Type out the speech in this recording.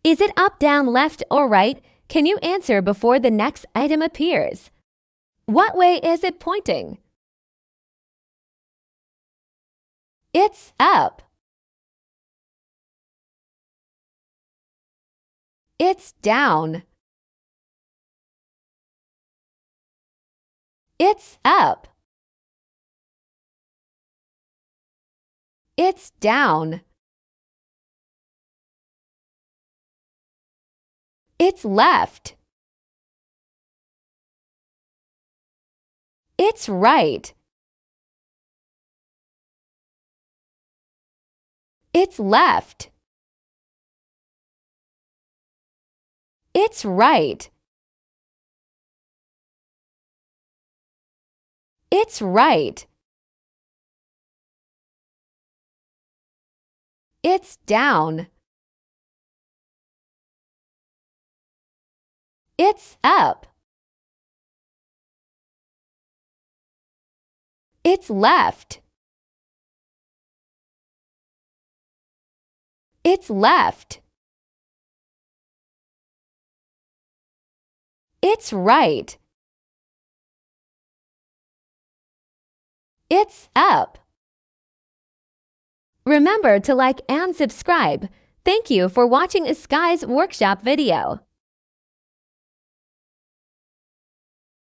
Is it up, down, left, or right? Can you answer before the next item appears? What way is it pointing? It's up. It's down. It's up. It's down. It's left. It's right. It's left. It's right. It's right. It's down. It's up. It's left. It's left. It's right. It's up. Remember to like and subscribe. Thank you for watching Skye's workshop video.